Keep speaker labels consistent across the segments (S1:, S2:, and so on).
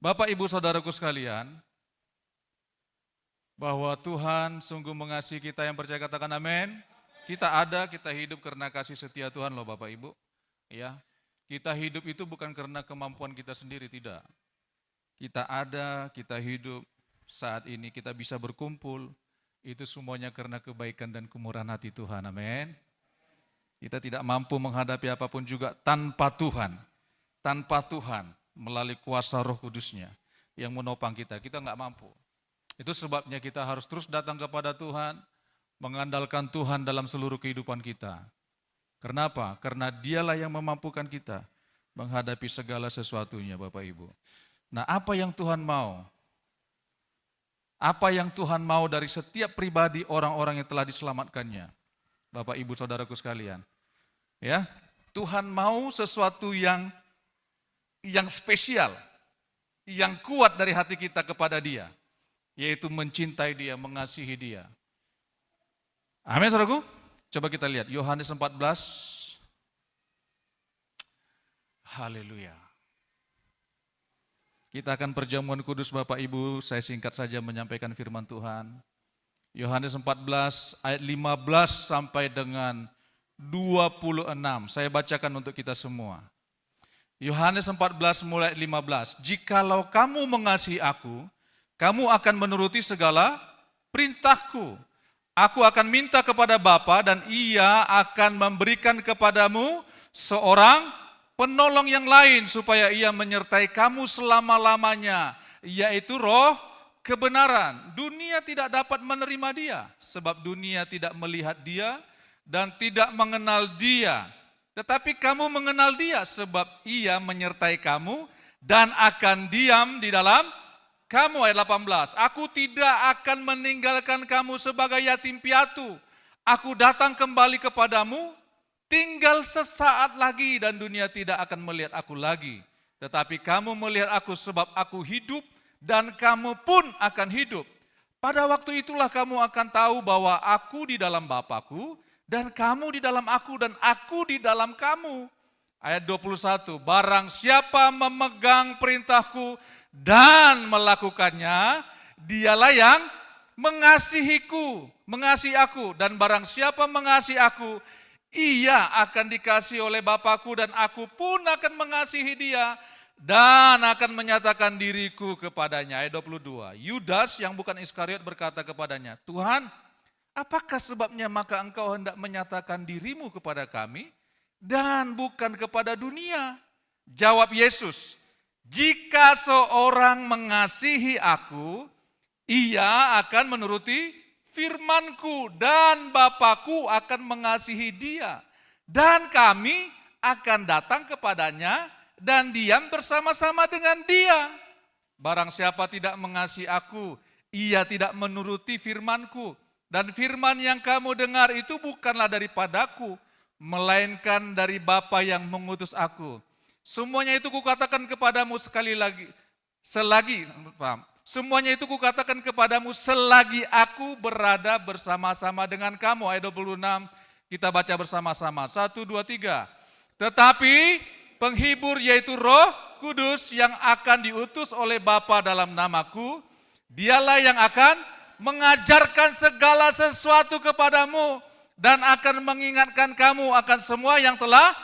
S1: Bapak, Ibu, Saudaraku sekalian, bahwa Tuhan sungguh mengasihi kita yang percaya, katakan amin. Kita hidup karena kasih setia Tuhan loh Bapak Ibu. Ya, kita hidup itu bukan karena kemampuan kita sendiri, tidak. Kita hidup saat ini, kita bisa berkumpul, itu semuanya karena kebaikan dan kemurahan hati Tuhan, amin. Kita tidak mampu menghadapi apapun juga tanpa Tuhan melalui kuasa Roh Kudusnya yang menopang kita nggak mampu. Itu sebabnya kita harus terus datang kepada Tuhan, mengandalkan Tuhan dalam seluruh kehidupan kita. Kenapa? Karena Dialah yang memampukan kita menghadapi segala sesuatunya, Bapak Ibu. Nah, apa yang Tuhan mau? Apa yang Tuhan mau dari setiap pribadi orang-orang yang telah diselamatkannya? Bapak Ibu Saudaraku sekalian. Ya, Tuhan mau sesuatu yang spesial, yang kuat dari hati kita kepada Dia, yaitu mencintai Dia, mengasihi Dia. Amin, saudaraku. Coba kita lihat Yohanes 14. Haleluya. Kita akan perjamuan kudus Bapak Ibu, saya singkat saja menyampaikan firman Tuhan. Yohanes 14 ayat 15 sampai dengan 26. Saya bacakan untuk kita semua. Yohanes 14 mulai 15. Jikalau kamu mengasihi aku, kamu akan menuruti segala perintahku. Aku akan minta kepada Bapa dan Ia akan memberikan kepadamu seorang penolong yang lain supaya Ia menyertai kamu selama-lamanya, yaitu Roh kebenaran. Dunia tidak dapat menerima Dia sebab dunia tidak melihat Dia dan tidak mengenal Dia. Tetapi kamu mengenal Dia sebab Ia menyertai kamu dan akan diam di dalam kamu. Ayat 18. Aku tidak akan meninggalkan kamu sebagai yatim piatu. Aku datang kembali kepadamu, tinggal sesaat lagi dan dunia tidak akan melihat aku lagi. Tetapi kamu melihat aku sebab aku hidup dan kamu pun akan hidup. Pada waktu itulah kamu akan tahu bahwa aku di dalam Bapa-Ku dan kamu di dalam aku dan aku di dalam kamu. Ayat 21, barang siapa memegang perintahku dan melakukannya, dialah yang mengasihi aku. Dan barang siapa mengasihi aku, ia akan dikasihi oleh Bapa-Ku dan aku pun akan mengasihi dia dan akan menyatakan diriku kepadanya. Ayat 22, Yudas yang bukan Iskariot berkata kepadanya, Tuhan, apakah sebabnya maka engkau hendak menyatakan dirimu kepada kami dan bukan kepada dunia? Jawab Yesus, jika seorang mengasihi aku, ia akan menuruti firman-Ku dan Bapa-Ku akan mengasihi dia. Dan kami akan datang kepadanya dan diam bersama-sama dengan dia. Barang siapa tidak mengasihi aku, ia tidak menuruti firman-Ku. Dan firman yang kamu dengar itu bukanlah daripadaku, melainkan dari Bapa yang mengutus aku. Semuanya itu kukatakan kepadamu Semuanya itu kukatakan kepadamu selagi aku berada bersama-sama dengan kamu. Ayat 26, kita baca bersama-sama. 1, 2, 3. Tetapi penghibur yaitu Roh Kudus yang akan diutus oleh Bapa dalam namaku, dialah yang akan mengajarkan segala sesuatu kepadamu dan akan mengingatkan kamu akan semua yang telah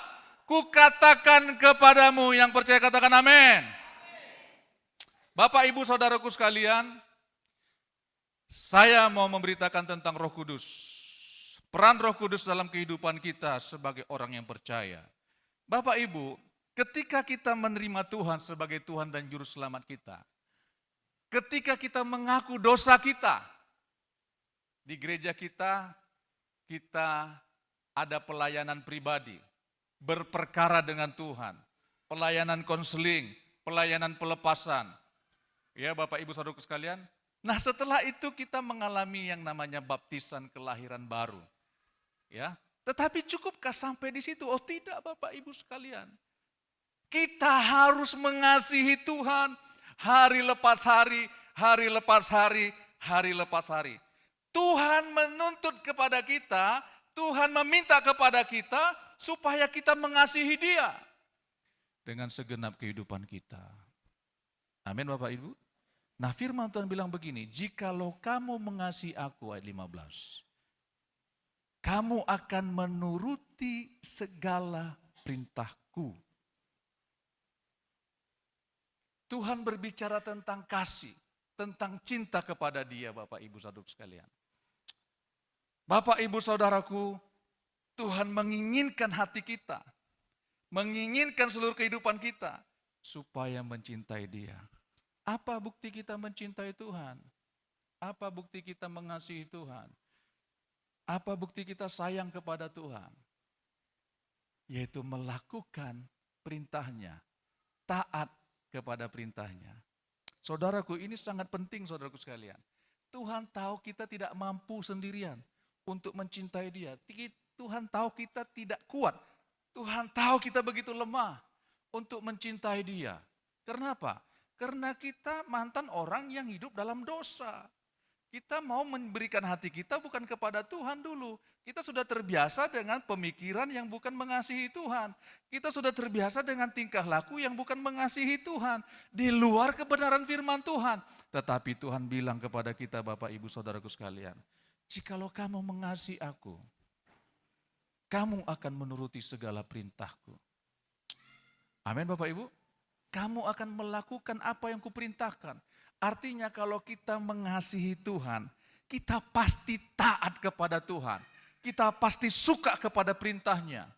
S1: kukatakan kepadamu. Yang percaya katakan amin. Bapak, Ibu, Saudaraku sekalian, saya mau memberitakan tentang Roh Kudus. Peran Roh Kudus dalam kehidupan kita sebagai orang yang percaya. Bapak, Ibu, ketika kita menerima Tuhan sebagai Tuhan dan Juru Selamat kita, ketika kita mengaku dosa kita, di gereja kita ada pelayanan pribadi, berperkara dengan Tuhan, pelayanan konseling, pelayanan pelepasan. Ya Bapak Ibu Saudaraku sekalian, nah setelah itu kita mengalami yang namanya baptisan kelahiran baru. Ya, tetapi cukupkah sampai di situ? Oh tidak Bapak Ibu sekalian. Kita harus mengasihi Tuhan hari lepas hari, hari lepas hari, hari lepas hari. Tuhan menuntut kepada kita, Tuhan meminta kepada kita supaya kita mengasihi Dia dengan segenap kehidupan kita. Amin Bapak Ibu. Nah firman Tuhan bilang begini, jikalau kamu mengasihi aku, ayat 15, kamu akan menuruti segala perintahku. Tuhan berbicara tentang kasih, tentang cinta kepada Dia, Bapak Ibu saudara sekalian. Bapak Ibu saudaraku, Tuhan menginginkan hati kita, menginginkan seluruh kehidupan kita, supaya mencintai Dia. Apa bukti kita mencintai Tuhan? Apa bukti kita mengasihi Tuhan? Apa bukti kita sayang kepada Tuhan? Yaitu melakukan perintahnya, taat kepada perintahnya. Saudaraku, ini sangat penting saudaraku sekalian. Tuhan tahu kita tidak mampu sendirian untuk mencintai Dia. Tuhan tahu kita tidak kuat. Tuhan tahu kita begitu lemah untuk mencintai Dia. Kenapa? Karena kita mantan orang yang hidup dalam dosa. Kita mau memberikan hati kita bukan kepada Tuhan dulu. Kita sudah terbiasa dengan pemikiran yang bukan mengasihi Tuhan. Kita sudah terbiasa dengan tingkah laku yang bukan mengasihi Tuhan. Di luar kebenaran firman Tuhan. Tetapi Tuhan bilang kepada kita Bapak Ibu Saudaraku sekalian. Jikalau kamu mengasihi aku, kamu akan menuruti segala perintahku. Amin Bapak Ibu. Kamu akan melakukan apa yang kuperintahkan. Artinya kalau kita mengasihi Tuhan, kita pasti taat kepada Tuhan. Kita pasti suka kepada perintahnya.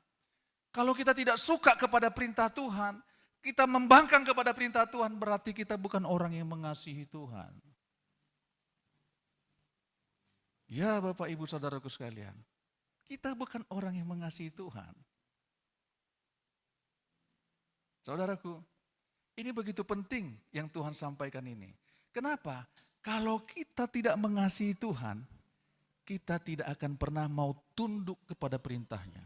S1: Kalau kita tidak suka kepada perintah Tuhan, kita membangkang kepada perintah Tuhan, berarti kita bukan orang yang mengasihi Tuhan. Ya Bapak Ibu Saudaraku sekalian, kita bukan orang yang mengasihi Tuhan. Saudaraku, ini begitu penting yang Tuhan sampaikan ini. Kenapa? Kalau kita tidak mengasihi Tuhan, kita tidak akan pernah mau tunduk kepada perintahnya.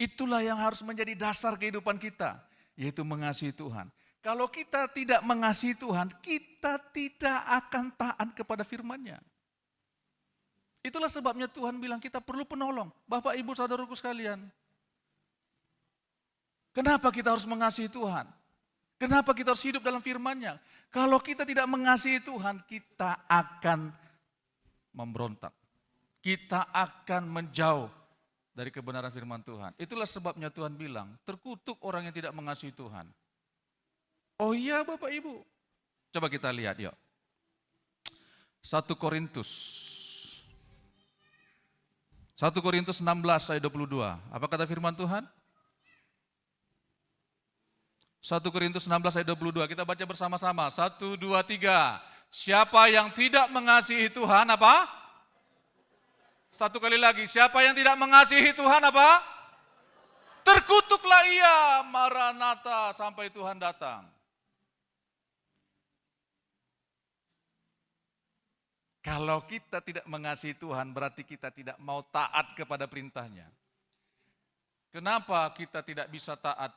S1: Itulah yang harus menjadi dasar kehidupan kita, yaitu mengasihi Tuhan. Kalau kita tidak mengasihi Tuhan, kita tidak akan taat kepada firman-Nya. Itulah sebabnya Tuhan bilang kita perlu penolong. Bapak, Ibu, Saudaraku sekalian. Kenapa kita harus mengasihi Tuhan? Kenapa kita harus hidup dalam firman-Nya? Kalau kita tidak mengasihi Tuhan, kita akan memberontak. Kita akan menjauh dari kebenaran firman Tuhan. Itulah sebabnya Tuhan bilang, terkutuk orang yang tidak mengasihi Tuhan. Oh iya Bapak Ibu. Coba kita lihat yuk. 1 Korintus 16 ayat 22. Apa kata firman Tuhan? 1 Korintus 16 ayat 22, kita baca bersama-sama. 1, 2, 3. Siapa yang tidak mengasihi Tuhan apa? Satu kali lagi, siapa yang tidak mengasihi Tuhan apa? Terkutuklah ia, Maranatha, sampai Tuhan datang. Kalau kita tidak mengasihi Tuhan, berarti kita tidak mau taat kepada perintahnya. Kenapa kita tidak bisa taat?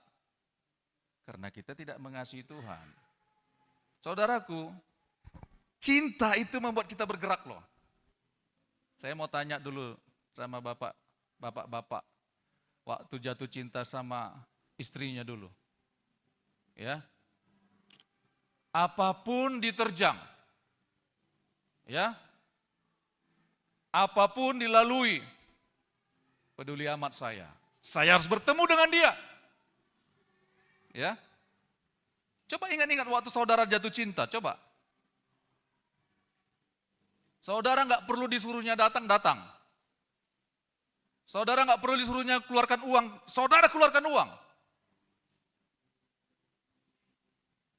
S1: Karena kita tidak mengasihi Tuhan. Saudaraku, cinta itu membuat kita bergerak loh. Saya mau tanya dulu sama bapak-bapak waktu jatuh cinta sama istrinya dulu. Ya. Apapun diterjang. Ya. Apapun dilalui. Peduli amat saya. Saya harus bertemu dengan dia. Ya. Coba ingat-ingat waktu saudara jatuh cinta, coba. Saudara nggak perlu disuruhnya datang. Saudara nggak perlu disuruhnya keluarkan uang, saudara keluarkan uang.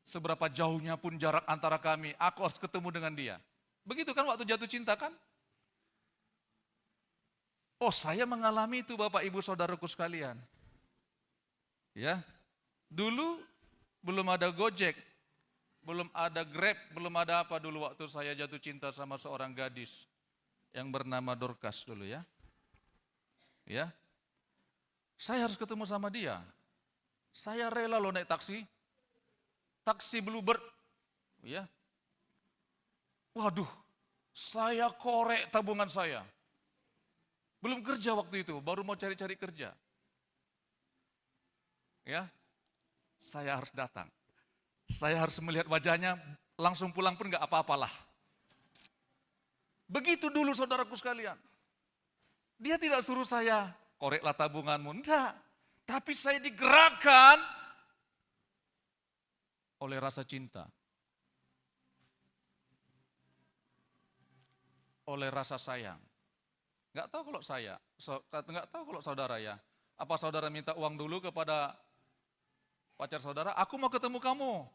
S1: Seberapa jauhnya pun jarak antara kami, aku harus ketemu dengan dia. Begitu kan waktu jatuh cinta kan? Oh, saya mengalami itu Bapak Ibu Saudaraku sekalian. Ya. Dulu belum ada Gojek, belum ada Grab, belum ada apa dulu waktu saya jatuh cinta sama seorang gadis yang bernama Dorcas dulu ya. Ya. Saya harus ketemu sama dia. Saya rela loh naik taksi. Taksi Bluebird. Ya. Waduh, saya korek tabungan saya. Belum kerja waktu itu, baru mau cari-cari kerja. Ya. Saya harus datang. Saya harus melihat wajahnya, langsung pulang pun nggak apa-apalah. Begitu dulu saudaraku sekalian. Dia tidak suruh saya, koreklah tabunganmu. Enggak. Tapi saya digerakkan oleh rasa cinta. Oleh rasa sayang. Nggak tahu kalau saya, nggak tahu kalau saudara ya. Apa saudara minta uang dulu kepada pacar saudara? Aku mau ketemu kamu.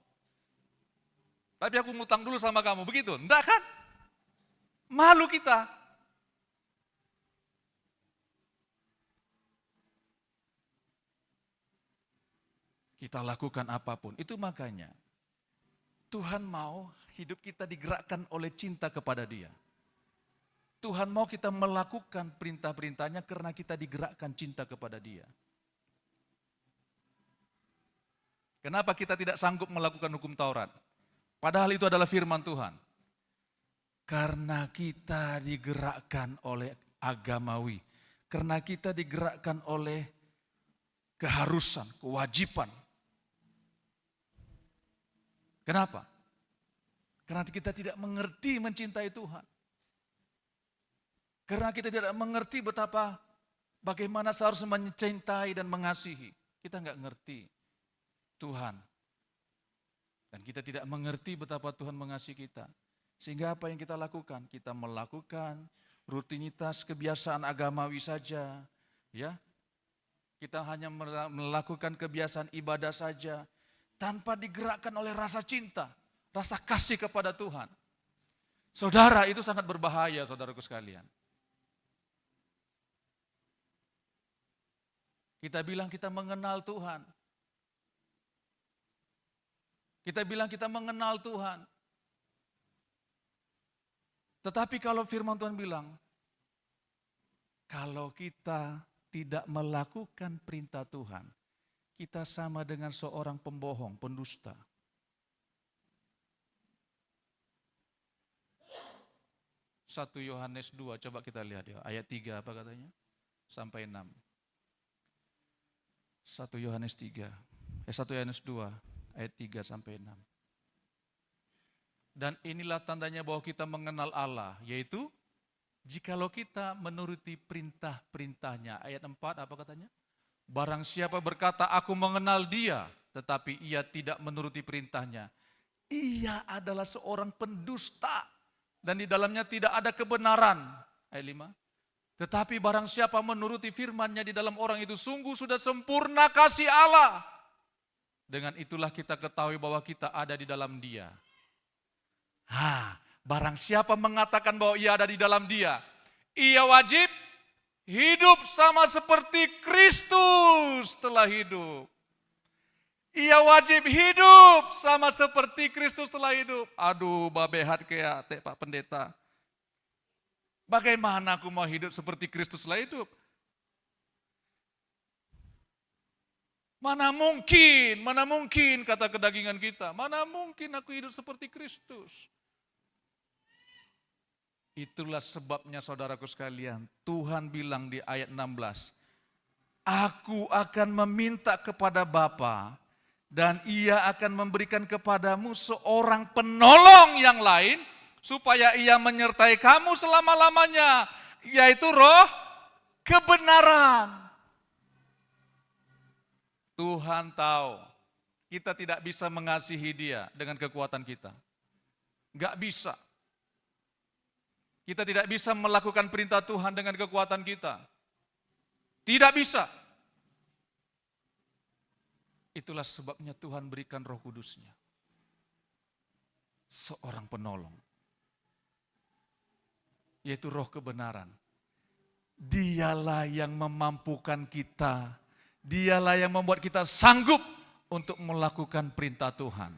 S1: Tapi aku ngutang dulu sama kamu, begitu? Enggak kan? Malu kita. Kita lakukan apapun. Itu makanya Tuhan mau hidup kita digerakkan oleh cinta kepada Dia. Tuhan mau kita melakukan perintah-perintahnya karena kita digerakkan cinta kepada Dia. Kenapa kita tidak sanggup melakukan hukum Taurat? Padahal itu adalah firman Tuhan. Karena kita digerakkan oleh agamawi. Karena kita digerakkan oleh keharusan, kewajiban. Kenapa? Karena kita tidak mengerti mencintai Tuhan. Karena kita tidak mengerti bagaimana seharusnya mencintai dan mengasihi. Kita nggak ngerti Tuhan. Dan kita tidak mengerti betapa Tuhan mengasihi kita. Sehingga apa yang kita lakukan? Kita melakukan rutinitas kebiasaan agamawi saja. Ya, kita hanya melakukan kebiasaan ibadah saja. Tanpa digerakkan oleh rasa cinta, rasa kasih kepada Tuhan. Saudara, itu sangat berbahaya saudaraku sekalian. Kita bilang kita mengenal Tuhan. Kita bilang kita mengenal Tuhan. Tetapi kalau firman Tuhan bilang, kalau kita tidak melakukan perintah Tuhan, kita sama dengan seorang pembohong, pendusta. Satu Yohanes 2, coba kita lihat ya, ayat 3 apa katanya? Sampai 6. 1 Yohanes 2, ayat 3 sampai 6. Dan inilah tandanya bahwa kita mengenal Allah, yaitu jikalau kita menuruti perintah-perintahnya. Ayat 4 apa katanya? Barang siapa berkata, aku mengenal Dia, tetapi ia tidak menuruti perintahnya, ia adalah seorang pendusta, dan di dalamnya tidak ada kebenaran. Ayat 5. Tetapi barang siapa menuruti firman-Nya di dalam orang itu, sungguh sudah sempurna kasih Allah. Dengan itulah kita ketahui bahwa kita ada di dalam Dia. Barang siapa mengatakan bahwa ia ada di dalam Dia, ia wajib hidup sama seperti Kristus telah hidup. Ia wajib hidup sama seperti Kristus telah hidup. Aduh, babehat kayak Pak Pendeta. Bagaimana aku mau hidup seperti Kristus telah hidup? Mana mungkin kata kedagingan kita. Mana mungkin aku hidup seperti Kristus? Itulah sebabnya saudaraku sekalian, Tuhan bilang di ayat 16, aku akan meminta kepada Bapa dan Ia akan memberikan kepadamu seorang penolong yang lain supaya Ia menyertai kamu selama-lamanya, yaitu Roh kebenaran. Tuhan tahu kita tidak bisa mengasihi Dia dengan kekuatan kita. Enggak bisa. Kita tidak bisa melakukan perintah Tuhan dengan kekuatan kita. Tidak bisa. Itulah sebabnya Tuhan berikan Roh Kudus-Nya. Seorang penolong. Yaitu Roh kebenaran. Dialah yang memampukan kita. Dialah yang membuat kita sanggup untuk melakukan perintah Tuhan.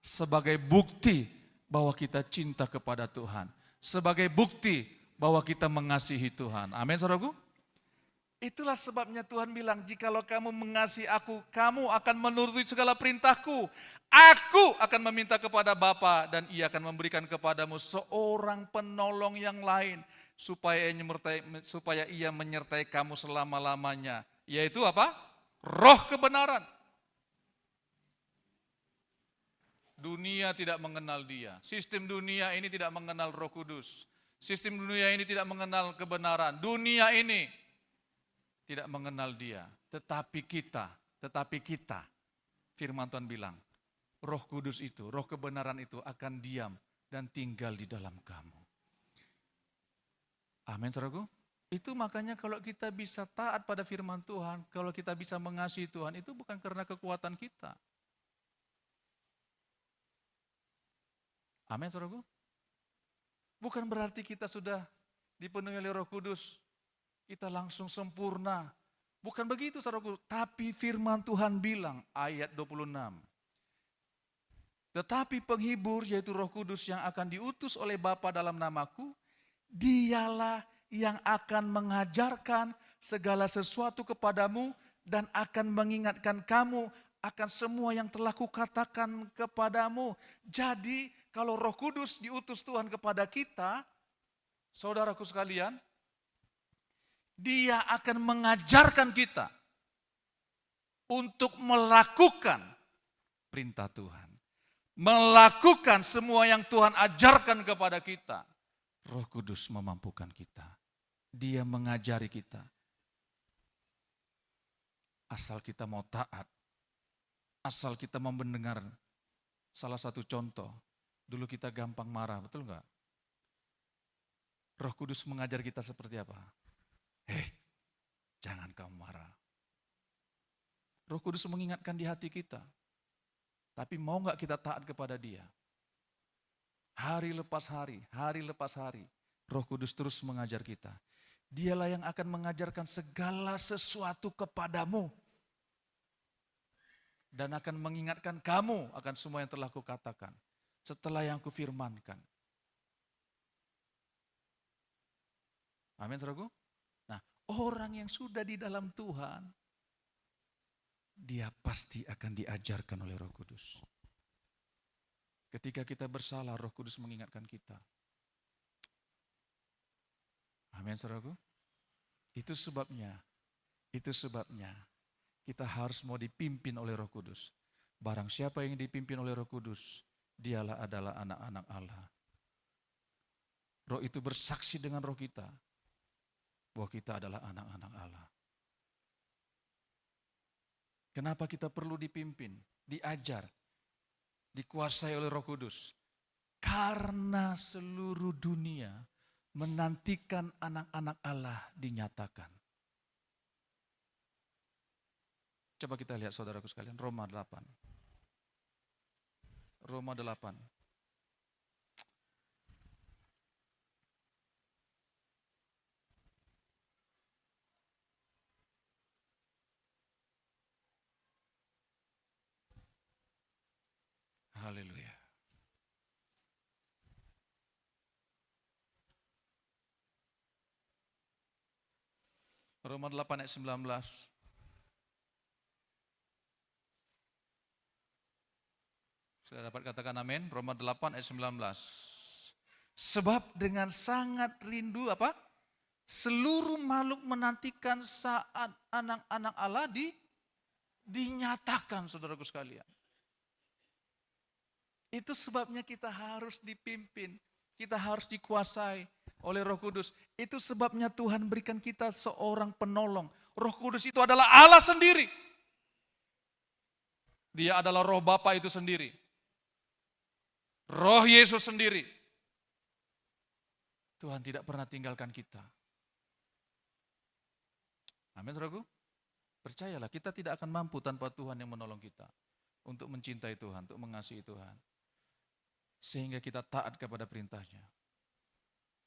S1: Sebagai bukti bahwa kita cinta kepada Tuhan. Sebagai bukti bahwa kita mengasihi Tuhan. Amin, saudaraku. Itulah sebabnya Tuhan bilang, jikalau kamu mengasihi aku, kamu akan menuruti segala perintahku. Aku akan meminta kepada Bapa dan Ia akan memberikan kepadamu seorang penolong yang lain. Supaya Ia menyertai kamu selama-lamanya. Yaitu apa? Roh kebenaran. Dunia tidak mengenal dia. Sistem dunia ini tidak mengenal Roh Kudus. Sistem dunia ini tidak mengenal kebenaran. Dunia ini tidak mengenal dia. Tetapi kita, firman Tuhan bilang, Roh Kudus itu, Roh kebenaran itu akan diam dan tinggal di dalam kamu. Amin, saudaraku. Itu makanya kalau kita bisa taat pada firman Tuhan, kalau kita bisa mengasihi Tuhan, itu bukan karena kekuatan kita. Amin, saudaraku. Bukan berarti kita sudah dipenuhi oleh Roh Kudus, kita langsung sempurna. Bukan begitu, saudaraku. Tapi firman Tuhan bilang, ayat 26. Tetapi penghibur, yaitu Roh Kudus yang akan diutus oleh Bapa dalam namaku, dialah yang akan mengajarkan segala sesuatu kepadamu dan akan mengingatkan kamu akan semua yang telah kukatakan kepadamu. Jadi kalau Roh Kudus diutus Tuhan kepada kita, saudaraku sekalian, Dia akan mengajarkan kita untuk melakukan perintah Tuhan. Melakukan semua yang Tuhan ajarkan kepada kita. Roh Kudus memampukan kita. Dia mengajari kita. Asal kita mau taat. Asal kita mau mendengar. Salah satu contoh. Dulu kita gampang marah, betul enggak? Roh Kudus mengajar kita seperti apa? Jangan kamu marah. Roh Kudus mengingatkan di hati kita. Tapi mau enggak kita taat kepada Dia? Hari lepas hari, Roh Kudus terus mengajar kita. Dialah yang akan mengajarkan segala sesuatu kepadamu. Dan akan mengingatkan kamu akan semua yang telah kukatakan. Setelah yang kufirmankan. Amin, saudaraku. Nah, orang yang sudah di dalam Tuhan, dia pasti akan diajarkan oleh Roh Kudus. Ketika kita bersalah, Roh Kudus mengingatkan kita. Amin, saudaraku. Itu sebabnya kita harus mau dipimpin oleh Roh Kudus. Barang siapa yang dipimpin oleh Roh Kudus, dialah adalah anak-anak Allah. Roh itu bersaksi dengan roh kita bahwa kita adalah anak-anak Allah. Kenapa kita perlu dipimpin, diajar, dikuasai oleh Roh Kudus? Karena seluruh dunia menantikan anak-anak Allah dinyatakan. Coba kita lihat saudaraku sekalian, Roma 8. Roma 8. Haleluya. Roma 8 ayat 19. Sudah dapat katakan amin? Roma 8 ayat 19. Sebab dengan sangat rindu apa? Seluruh makhluk menantikan saat anak-anak Allah dinyatakan, saudaraku sekalian. Itu sebabnya kita harus dipimpin, kita harus dikuasai oleh Roh Kudus. Itu sebabnya Tuhan berikan kita seorang penolong. Roh Kudus itu adalah Allah sendiri. Dia adalah Roh Bapa itu sendiri. Roh Yesus sendiri. Tuhan tidak pernah tinggalkan kita. Amin, saudaraku. Percayalah, kita tidak akan mampu tanpa Tuhan yang menolong kita. Untuk mencintai Tuhan, untuk mengasihi Tuhan. Sehingga kita taat kepada perintahnya.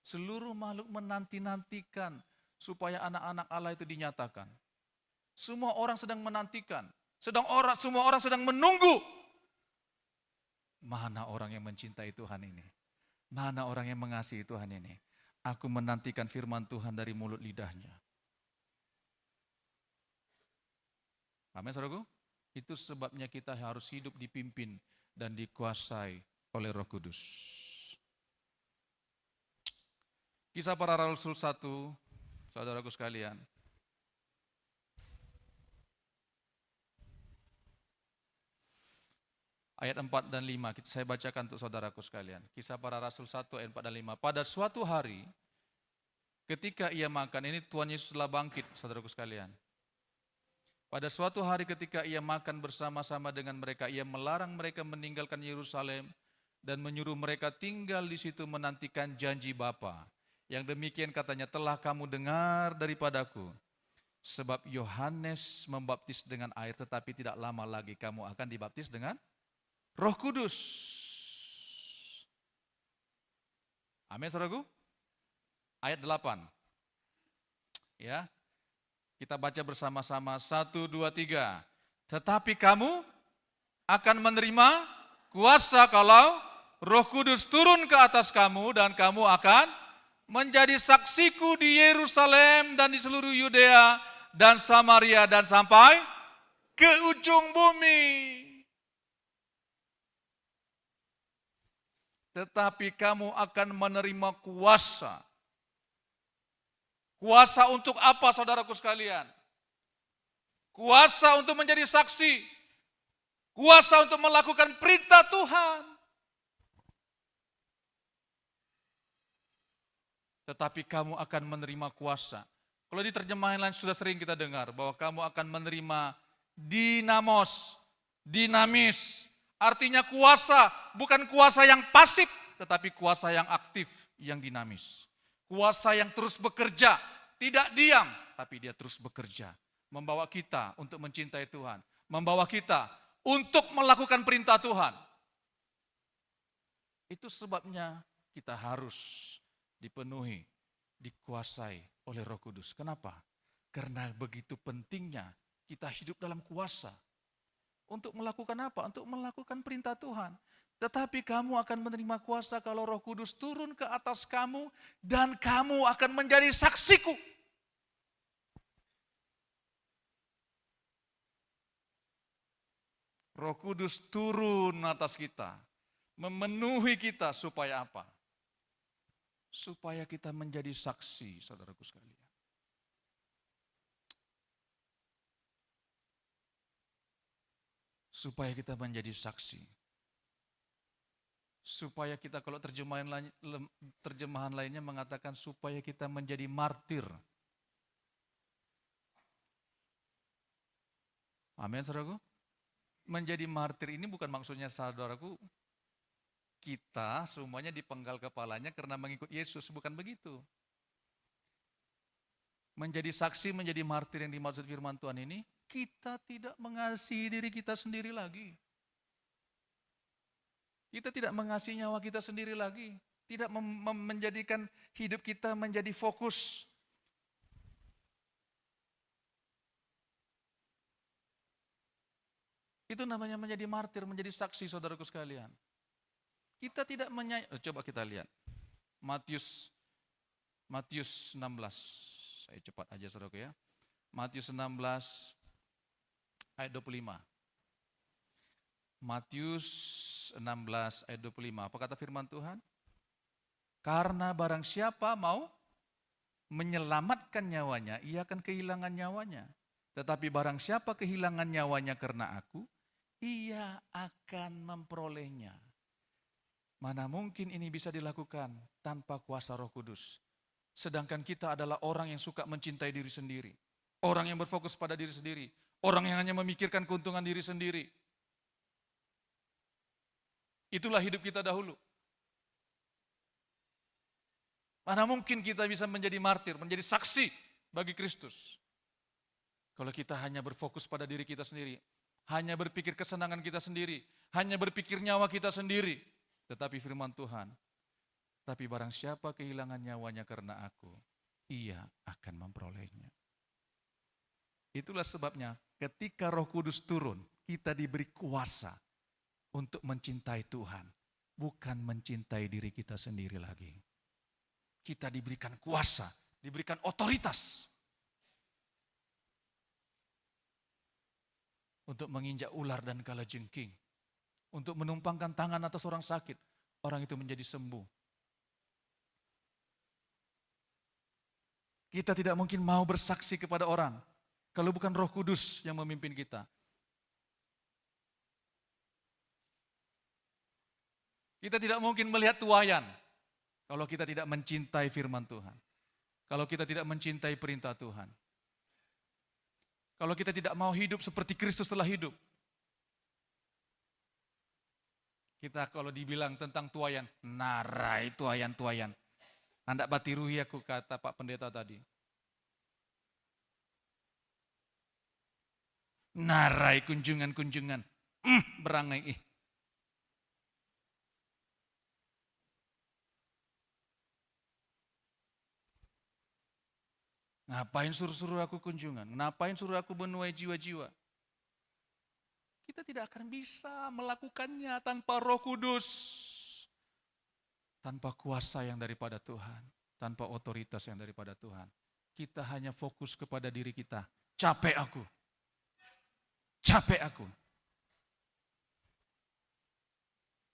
S1: Seluruh makhluk menanti-nantikan supaya anak-anak Allah itu dinyatakan. Semua orang sedang menantikan. Semua orang sedang menunggu. Mana orang yang mencintai Tuhan ini? Mana orang yang mengasihi Tuhan ini? Aku menantikan firman Tuhan dari mulut lidahnya. Amin, saudaraku. Itu sebabnya kita harus hidup dipimpin dan dikuasai oleh Roh Kudus. Kisah Para Rasul 1, saudaraku sekalian. ayat 4 dan 5. Saya bacakan untuk saudaraku sekalian. Kisah Para Rasul 1 ayat 4 dan 5. Pada suatu hari ketika ia makan, ini Tuhan Yesus telah bangkit, saudaraku sekalian. Pada suatu hari ketika ia makan bersama-sama dengan mereka, ia melarang mereka meninggalkan Yerusalem dan menyuruh mereka tinggal di situ menantikan janji Bapa. Yang demikian katanya, telah kamu dengar daripadaku. Sebab Yohanes membaptis dengan air, tetapi tidak lama lagi kamu akan dibaptis dengan Roh Kudus. Amin, saudaraku. Ayat 8. Ya. Kita baca bersama-sama, 1, 2, 3. Tetapi kamu akan menerima kuasa kalau Roh Kudus turun ke atas kamu, dan kamu akan menjadi saksiku di Yerusalem dan di seluruh Yudea dan Samaria dan sampai ke ujung bumi. Tetapi kamu akan menerima kuasa. Kuasa untuk apa, saudaraku sekalian? Kuasa untuk menjadi saksi. Kuasa untuk melakukan perintah Tuhan. Tetapi kamu akan menerima kuasa. Kalau di terjemahan lain sudah sering kita dengar bahwa kamu akan menerima dinamos, dinamis. Artinya kuasa, bukan kuasa yang pasif, tetapi kuasa yang aktif, yang dinamis. Kuasa yang terus bekerja, tidak diam, tapi dia terus bekerja. Membawa kita untuk mencintai Tuhan. Membawa kita untuk melakukan perintah Tuhan. Itu sebabnya kita harus dipenuhi, dikuasai oleh Roh Kudus. Kenapa? Karena begitu pentingnya kita hidup dalam kuasa. Untuk melakukan apa? Untuk melakukan perintah Tuhan. Tetapi kamu akan menerima kuasa kalau Roh Kudus turun ke atas kamu dan kamu akan menjadi saksiku. Roh Kudus turun atas kita, memenuhi kita supaya apa? Supaya kita menjadi saksi, saudaraku sekalian. Supaya kita menjadi saksi. Supaya kita, kalau terjemahan lainnya mengatakan supaya kita menjadi martir. Amin, saudaraku. Menjadi martir ini bukan maksudnya, saudaraku, kita semuanya dipenggal kepalanya karena mengikut Yesus, bukan begitu. Menjadi saksi, menjadi martir yang dimaksud firman Tuhan ini, kita tidak mengasihi diri kita sendiri lagi. Kita tidak mengasihi nyawa kita sendiri lagi. Tidak menjadikan hidup kita menjadi fokus. Itu namanya menjadi martir, menjadi saksi, saudaraku sekalian. Kita tidak coba kita lihat. Matius 16. Saya cepat aja, saudaraku ya. Matius 16 ayat 25. Matius 16 ayat 25. Apa kata firman Tuhan? Karena barang siapa mau menyelamatkan nyawanya, ia akan kehilangan nyawanya. Tetapi barang siapa kehilangan nyawanya karena aku, ia akan memperolehnya. Mana mungkin ini bisa dilakukan tanpa kuasa Roh Kudus? Sedangkan kita adalah orang yang suka mencintai diri sendiri. Orang yang berfokus pada diri sendiri. Orang yang hanya memikirkan keuntungan diri sendiri. Itulah hidup kita dahulu. Mana mungkin kita bisa menjadi martir, menjadi saksi bagi Kristus. Kalau kita hanya berfokus pada diri kita sendiri. Hanya berpikir kesenangan kita sendiri. Hanya berpikir nyawa kita sendiri. Tetapi firman Tuhan, tapi barang siapa kehilangan nyawanya karena aku, ia akan memperolehnya. Itulah sebabnya ketika Roh Kudus turun, kita diberi kuasa untuk mencintai Tuhan, bukan mencintai diri kita sendiri lagi. Kita diberikan kuasa, diberikan otoritas untuk menginjak ular dan kalajengking, untuk menumpangkan tangan atas orang sakit, orang itu menjadi sembuh. Kita tidak mungkin mau bersaksi kepada orang kalau bukan Roh Kudus yang memimpin kita. Kita tidak mungkin melihat tuaian kalau kita tidak mencintai firman Tuhan. Kalau kita tidak mencintai perintah Tuhan. Kalau kita tidak mau hidup seperti Kristus telah hidup. Kita kalau dibilang tentang tuaian, narai tuaian. Hendak batiruhi aku, kata Pak Pendeta tadi. Narai kunjungan. Berangai. Ngapain suruh-suruh aku kunjungan? Ngapain suruh aku menuai jiwa-jiwa? Kita tidak akan bisa melakukannya tanpa Roh Kudus. Tanpa kuasa yang daripada Tuhan. Tanpa otoritas yang daripada Tuhan. Kita hanya fokus kepada diri kita. Capek aku.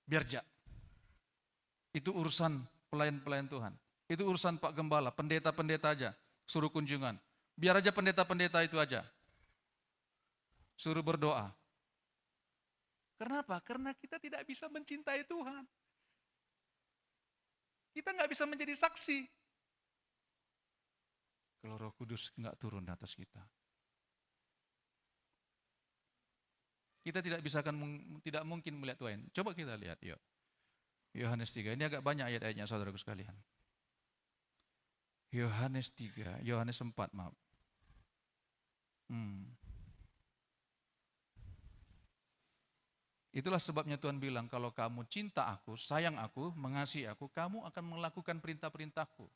S1: Biar itu urusan pelayan-pelayan Tuhan. Itu urusan Pak Gembala, pendeta-pendeta aja. Suruh kunjungan. Biar aja pendeta-pendeta itu aja. Suruh berdoa. Kenapa? Karena kita tidak bisa mencintai Tuhan. Kita nggak bisa menjadi saksi. Kalau Roh Kudus nggak turun di atas kita. Kita tidak mungkin melihat Tuhan. Coba kita lihat yuk. Yohanes 3, ini agak banyak ayat-ayatnya saudaraku sekalian. Yohanes 4 maaf. Itulah sebabnya Tuhan bilang, kalau kamu cinta aku, sayang aku, mengasihi aku, kamu akan melakukan perintah-perintahku.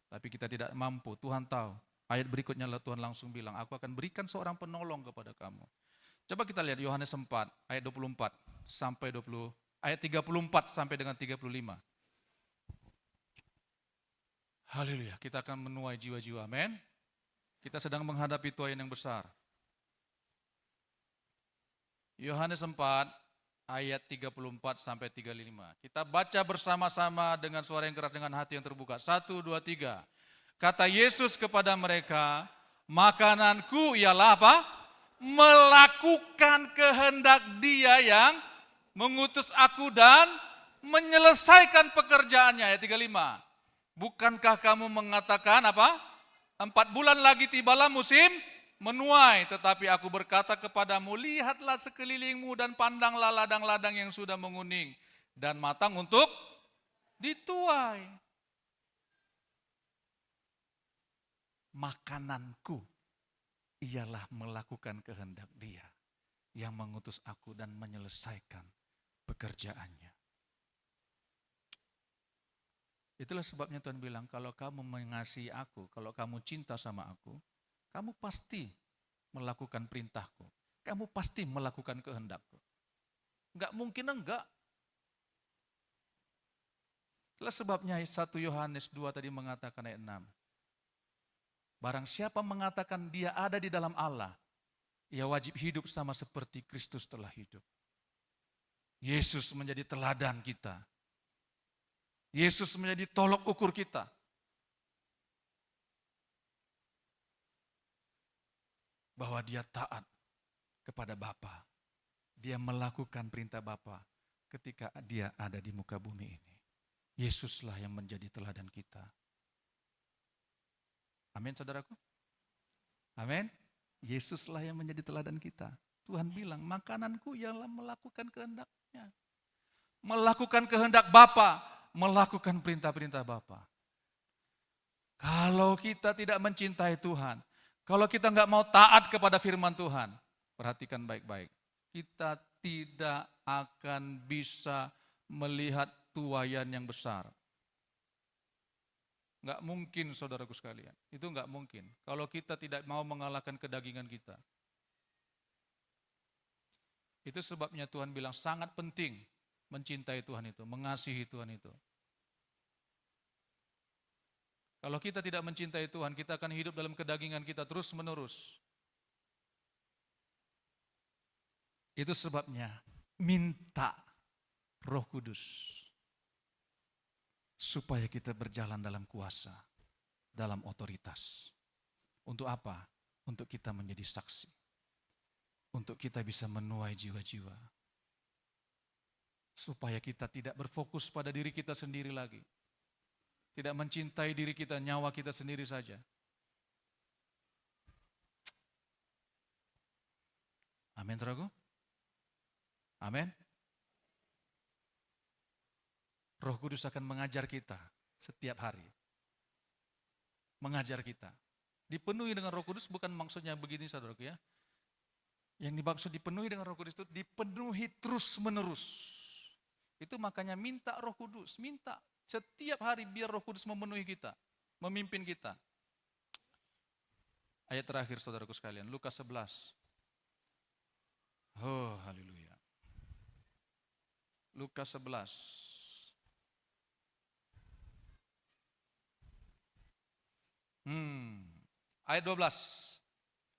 S1: Tapi kita tidak mampu, Tuhan tahu. Ayat berikutnya Tuhan langsung bilang, aku akan berikan seorang penolong kepada kamu. Coba kita lihat Yohanes 4 ayat 24 sampai 20, ayat 34 sampai dengan 35. Haleluya, kita akan menuai jiwa-jiwa, amin. Kita sedang menghadapi tuaian yang besar. Yohanes 4 ayat 34 sampai 35. Kita baca bersama-sama dengan suara yang keras, dengan hati yang terbuka. 1, 2, 3. Kata Yesus kepada mereka, makananku ialah apa? Melakukan kehendak Dia yang mengutus aku dan menyelesaikan pekerjaannya. Ayat 35. Bukankah kamu mengatakan apa? 4 bulan lagi tibalah musim menuai. Tetapi aku berkata kepadamu, lihatlah sekelilingmu dan pandanglah ladang-ladang yang sudah menguning dan matang untuk dituai. Makananku ialah melakukan kehendak Dia yang mengutus aku dan menyelesaikan pekerjaannya. Itulah sebabnya Tuhan bilang, kalau kamu mengasihi aku, kalau kamu cinta sama aku, kamu pasti melakukan perintahku. Kamu pasti melakukan kehendakku. Enggak mungkin enggak. Itulah sebabnya 1 Yohanes 2 tadi mengatakan ayat 6. Barang siapa mengatakan dia ada di dalam Allah, ia wajib hidup sama seperti Kristus telah hidup. Yesus menjadi teladan kita. Yesus menjadi tolok ukur kita. Bahwa dia taat kepada Bapa. Dia melakukan perintah Bapa ketika dia ada di muka bumi ini. Yesuslah yang menjadi teladan kita. Amin saudaraku? Amin. Yesuslah yang menjadi teladan kita. Tuhan bilang, makananku ialah melakukan kehendaknya. Melakukan kehendak Bapa. Melakukan perintah-perintah Bapa. Kalau kita tidak mencintai Tuhan, kalau kita nggak mau taat kepada firman Tuhan, perhatikan baik-baik. Kita tidak akan bisa melihat tuaian yang besar. Nggak mungkin saudaraku sekalian, itu nggak mungkin. Kalau kita tidak mau mengalahkan kedagingan kita. Itu sebabnya Tuhan bilang sangat penting mencintai Tuhan itu, mengasihi Tuhan itu. Kalau kita tidak mencintai Tuhan, kita akan hidup dalam kedagingan kita terus menerus. Itu sebabnya minta Roh Kudus supaya kita berjalan dalam kuasa, dalam otoritas. Untuk apa? Untuk kita menjadi saksi. Untuk kita bisa menuai jiwa-jiwa. Supaya kita tidak berfokus pada diri kita sendiri lagi. Tidak mencintai diri kita, nyawa kita sendiri saja. Amin, saudaraku. Amin. Roh Kudus akan mengajar kita setiap hari. Mengajar kita. Dipenuhi dengan Roh Kudus bukan maksudnya begini, saudaraku ya. Yang dimaksud dipenuhi dengan Roh Kudus itu dipenuhi terus-menerus. Itu makanya minta Roh Kudus, minta setiap hari biar Roh Kudus memenuhi kita, memimpin kita. Ayat terakhir saudaraku sekalian, Lukas 11. Oh, haleluya. Lukas 11. Ayat 12,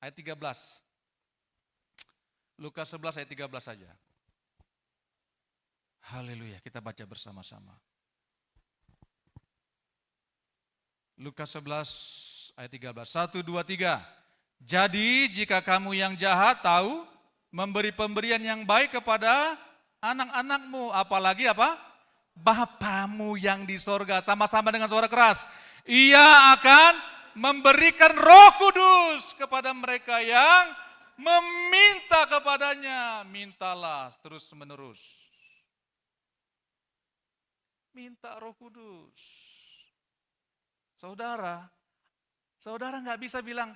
S1: ayat 13. Lukas 11 ayat 13 saja. Haleluya, kita baca bersama-sama. Lukas 11 ayat 13. 1, 2, 3. Jadi jika kamu yang jahat tahu memberi pemberian yang baik kepada anak-anakmu, apalagi apa? Bapamu yang di sorga, sama-sama dengan suara keras. Ia akan memberikan Roh Kudus kepada mereka yang meminta kepadanya. Mintalah terus-menerus. Minta Roh Kudus. Saudara nggak bisa bilang,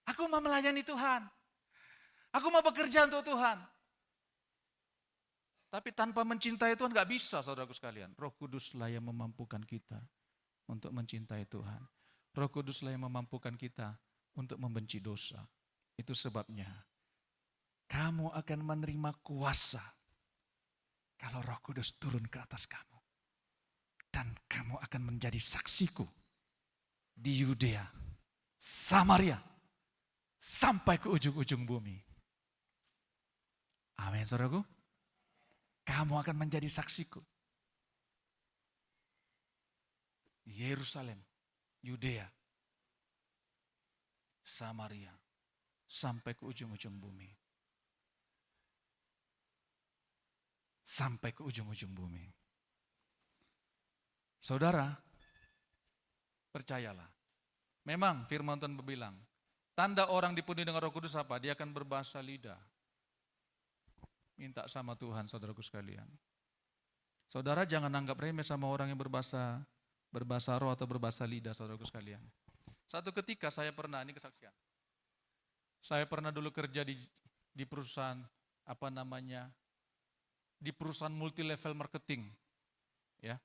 S1: aku mau melayani Tuhan. Aku mau bekerja untuk Tuhan. Tapi tanpa mencintai Tuhan nggak bisa, saudaraku sekalian. Roh Kuduslah yang memampukan kita untuk mencintai Tuhan. Roh Kuduslah yang memampukan kita untuk membenci dosa. Itu sebabnya kamu akan menerima kuasa kalau Roh Kudus turun ke atas kamu. Dan kamu akan menjadi saksiku di Yudea, Samaria, sampai ke ujung-ujung bumi. Amin, saudaraku. Kamu akan menjadi saksiku. Yerusalem, Yudea, Samaria, sampai ke ujung-ujung bumi. Sampai ke ujung-ujung bumi. Saudara, percayalah. Memang firman Tuhan berbilang, tanda orang dipenuhi dengan Roh Kudus apa? Dia akan berbahasa lidah. Minta sama Tuhan, saudaraku sekalian. Saudara jangan anggap remeh sama orang yang berbahasa roh atau berbahasa lidah, saudaraku sekalian. Satu ketika saya pernah, ini kesaksian. Saya pernah dulu kerja di perusahaan, di perusahaan multi level marketing. Ya.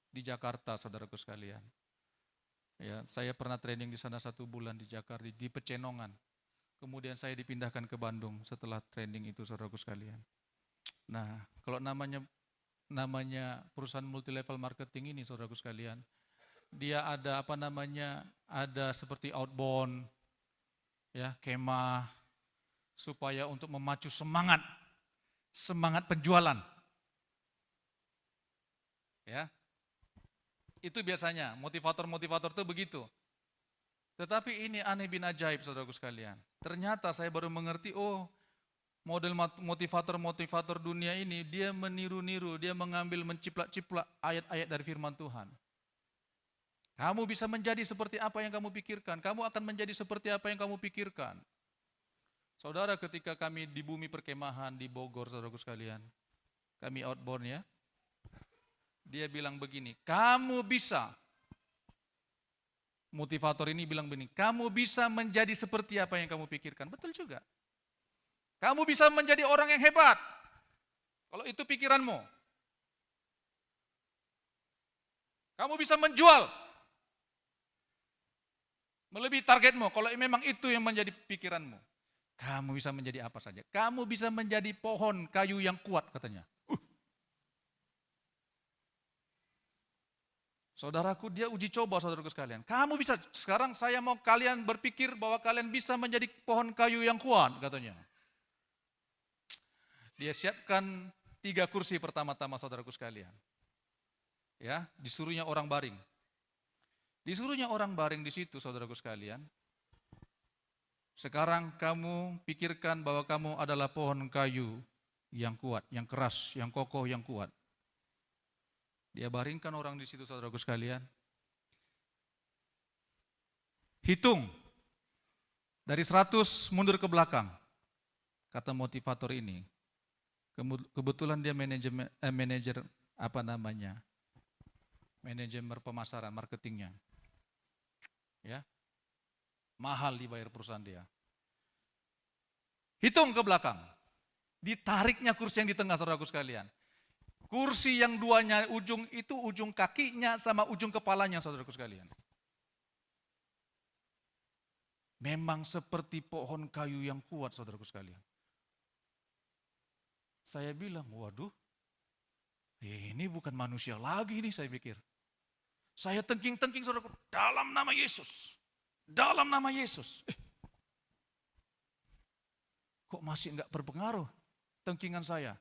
S1: Di Jakarta, saudaraku sekalian. Ya, saya pernah training di sana 1 bulan di Jakarta, di Pecenongan. Kemudian saya dipindahkan ke Bandung setelah training itu, saudaraku sekalian. Nah, kalau namanya perusahaan multi level marketing ini, saudaraku sekalian, dia ada ada seperti outbound, ya, kemah, supaya untuk memacu semangat penjualan. Ya. Itu biasanya, motivator itu begitu. Tetapi ini aneh bin ajaib, saudaraku sekalian. Ternyata saya baru mengerti, model motivator dunia ini, dia meniru-niru, dia mengambil, menciplak-ciplak ayat-ayat dari firman Tuhan. Kamu bisa menjadi seperti apa yang kamu pikirkan, kamu akan menjadi seperti apa yang kamu pikirkan. Saudara, ketika kami di bumi perkemahan di Bogor, saudaraku sekalian, kami outbound ya, dia bilang begini, kamu bisa, motivator ini bilang begini, kamu bisa menjadi seperti apa yang kamu pikirkan. Betul juga. Kamu bisa menjadi orang yang hebat, kalau itu pikiranmu. Kamu bisa menjual, melebihi targetmu, kalau memang itu yang menjadi pikiranmu. Kamu bisa menjadi apa saja. Kamu bisa menjadi pohon kayu yang kuat, katanya. Saudaraku, dia uji coba, saudaraku sekalian. Kamu bisa, sekarang saya mau kalian berpikir bahwa kalian bisa menjadi pohon kayu yang kuat, katanya. Dia siapkan 3 kursi pertama-tama, saudaraku sekalian. Ya, disuruhnya orang baring. Disuruhnya orang baring di situ, saudaraku sekalian. Sekarang kamu pikirkan bahwa kamu adalah pohon kayu yang kuat, yang keras, yang kokoh, yang kuat. Dia baringkan orang di situ, saudaraku sekalian. Hitung, dari 100 mundur ke belakang, kata motivator ini. Kebetulan dia manajer manajemen pemasaran, marketingnya. Ya, mahal dibayar perusahaan dia. Hitung ke belakang, ditariknya kursi yang di tengah, saudaraku sekalian. Kursi yang duanya ujung itu ujung kakinya sama ujung kepalanya, saudaraku sekalian. Memang seperti pohon kayu yang kuat, saudaraku sekalian. Saya bilang, waduh, ini bukan manusia lagi nih, saya pikir. Saya tengking-tengking, saudaraku, dalam nama Yesus. Dalam nama Yesus. Kok masih enggak berpengaruh tengkingan saya?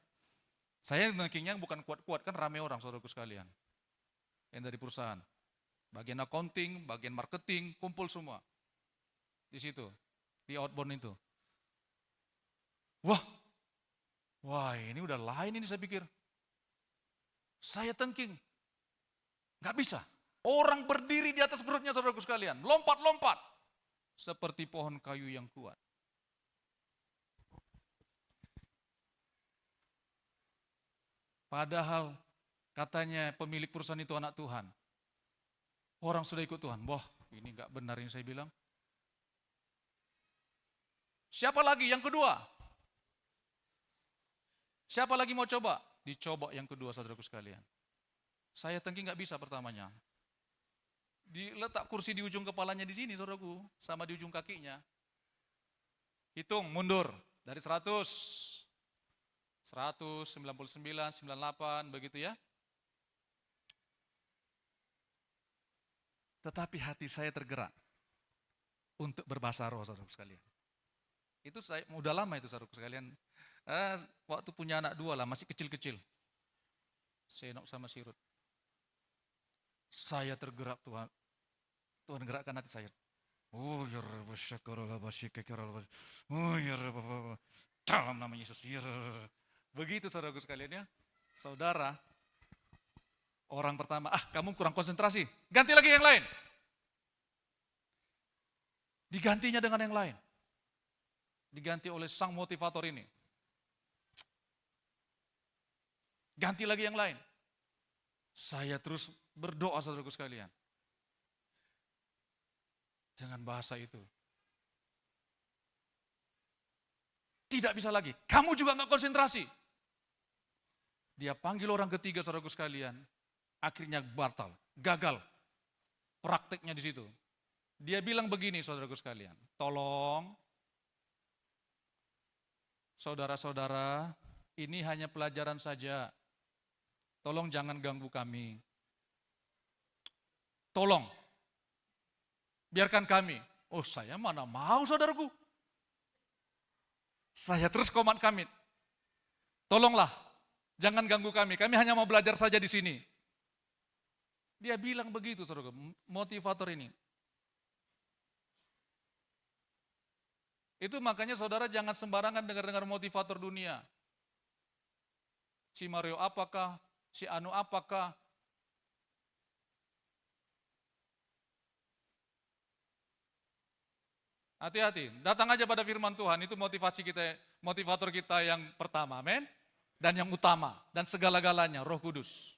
S1: Saya tengkingnya bukan kuat-kuat, kan rame orang, saudaraku sekalian. Yang dari perusahaan. Bagian accounting, bagian marketing, kumpul semua. Di situ, di outbound itu. Wah ini udah lain ini, saya pikir. Saya tengking. Nggak bisa. Orang berdiri di atas perutnya, saudaraku sekalian. Lompat-lompat. Seperti pohon kayu yang kuat. Padahal katanya pemilik perusahaan itu anak Tuhan. Orang sudah ikut Tuhan. Wah, ini nggak benar ini, saya bilang. Siapa lagi yang kedua? Siapa lagi mau coba? Dicoba yang kedua, saudaraku sekalian. Saya tengking nggak bisa pertamanya. Diletak kursi di ujung kepalanya di sini, saudaraku, sama di ujung kakinya. Hitung mundur dari 100, 99, 98, begitu ya. Tetapi hati saya tergerak untuk berbahasa roh, saudaraku sekalian. Itu saya udah lama itu, saudaraku sekalian. Waktu punya anak 2 lah, masih kecil-kecil. Senok sama Sirut. Saya tergerak, Tuhan. Tuhan gerakkan hati saya. Oh ya Rabbi, syakarallah basyikakarallah. Oh ya Rabbi, dalam nama Yesus. Ya Rabbi. Begitu, saudaraku sekalian ya. Saudara, orang pertama, kamu kurang konsentrasi. Ganti lagi yang lain. Digantinya dengan yang lain. Diganti oleh sang motivator ini. Ganti lagi yang lain. Saya terus berdoa, saudaraku sekalian. Dengan bahasa itu. Tidak bisa lagi. Kamu juga nggak konsentrasi. Dia panggil orang ketiga, saudaraku sekalian. Akhirnya batal, gagal. Prakteknya di situ. Dia bilang begini, saudaraku sekalian. Tolong, saudara-saudara, ini hanya pelajaran saja. Tolong jangan ganggu kami. Tolong, biarkan kami. Oh, saya mana mau, saudaraku. Saya terus komand kami. Tolonglah, jangan ganggu kami. Kami hanya mau belajar saja di sini. Dia bilang begitu, saudaraku, motivator ini. Itu makanya saudara jangan sembarangan dengar-dengar motivator dunia. Si Mario apakah? Si Anu apakah? Hati-hati, datang aja pada firman Tuhan, itu motivasi kita, motivator kita yang pertama, amin. Dan yang utama, dan segala-galanya, Roh Kudus.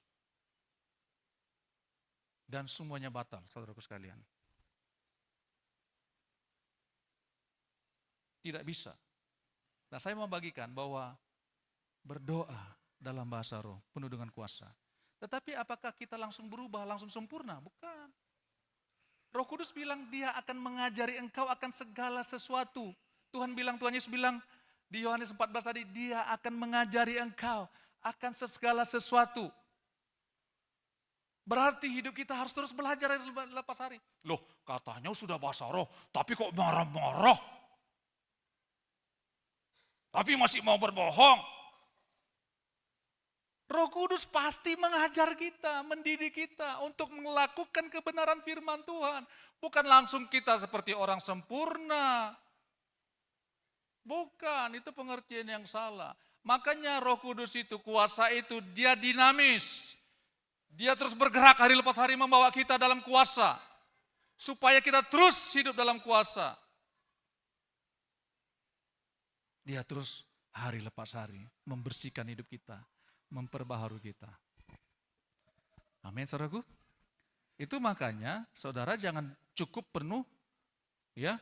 S1: Dan semuanya batal, saudaraku sekalian. Tidak bisa. Nah, saya mau bagikan bahwa berdoa dalam bahasa roh, penuh dengan kuasa. Tetapi apakah kita langsung berubah, langsung sempurna? Bukan. Roh Kudus bilang dia akan mengajari engkau akan segala sesuatu. Tuhan Yesus bilang di Yohanes 14 tadi, dia akan mengajari engkau akan segala sesuatu. Berarti hidup kita harus terus belajar lepas hari. Loh, katanya sudah bahasa roh, tapi kok marah-marah? Tapi masih mau berbohong. Roh Kudus pasti mengajar kita, mendidik kita untuk melakukan kebenaran firman Tuhan. Bukan langsung kita seperti orang sempurna. Bukan, itu pengertian yang salah. Makanya Roh Kudus itu, kuasa itu, dia dinamis. Dia terus bergerak hari lepas hari membawa kita dalam kuasa. Supaya kita terus hidup dalam kuasa. Dia terus hari lepas hari membersihkan hidup kita, memperbaharui kita. Amin, saudaraku. Itu makanya saudara jangan cukup penuh ya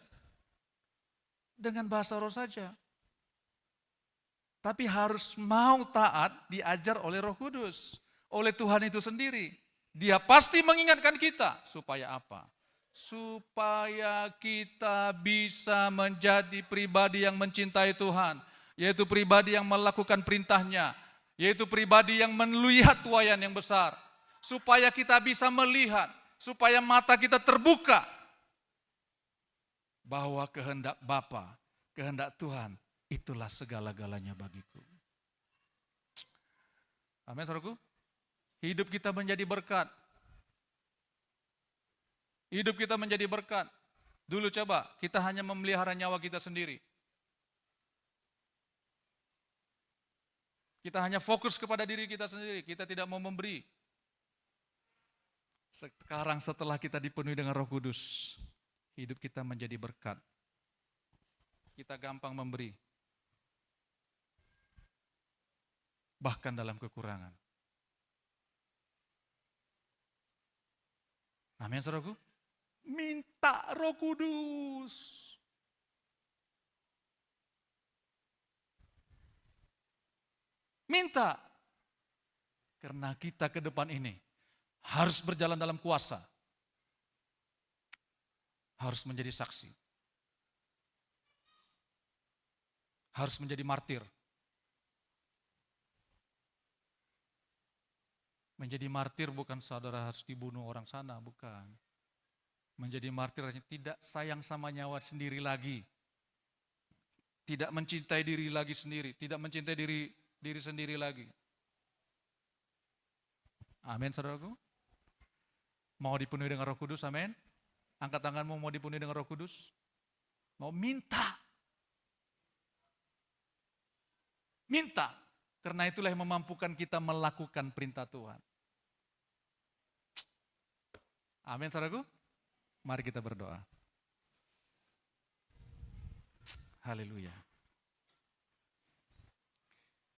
S1: dengan bahasa roh saja. Tapi harus mau taat diajar oleh Roh Kudus, oleh Tuhan itu sendiri. Dia pasti mengingatkan kita supaya apa? Supaya kita bisa menjadi pribadi yang mencintai Tuhan, yaitu pribadi yang melakukan perintahnya, yaitu pribadi yang melihat tuaian yang besar. Supaya kita bisa melihat, supaya mata kita terbuka bahwa kehendak Bapa, kehendak Tuhan, itulah segala-galanya bagiku. Amin, saudaraku. Hidup kita menjadi berkat. Hidup kita menjadi berkat. Dulu coba, kita hanya memelihara nyawa kita sendiri. Kita hanya fokus kepada diri kita sendiri, kita tidak mau memberi. Sekarang setelah kita dipenuhi dengan Roh Kudus, hidup kita menjadi berkat. Kita gampang memberi. Bahkan dalam kekurangan. Amin, saudaraku. Minta Roh Kudus. Minta. Karena kita ke depan ini harus berjalan dalam kuasa. Harus menjadi saksi. Harus menjadi martir. Menjadi martir bukan saudara harus dibunuh orang sana, bukan. Menjadi martir hanya tidak sayang sama nyawa sendiri lagi. Tidak mencintai diri lagi sendiri, tidak mencintai diri sendiri lagi. Amin, saudaraku. Mau dipenuhi dengan Roh Kudus, amin. Angkat tanganmu, mau dipenuhi dengan Roh Kudus. Mau minta. Minta. Karena itulah yang memampukan kita melakukan perintah Tuhan. Amin, saudaraku. Mari kita berdoa. Haleluya.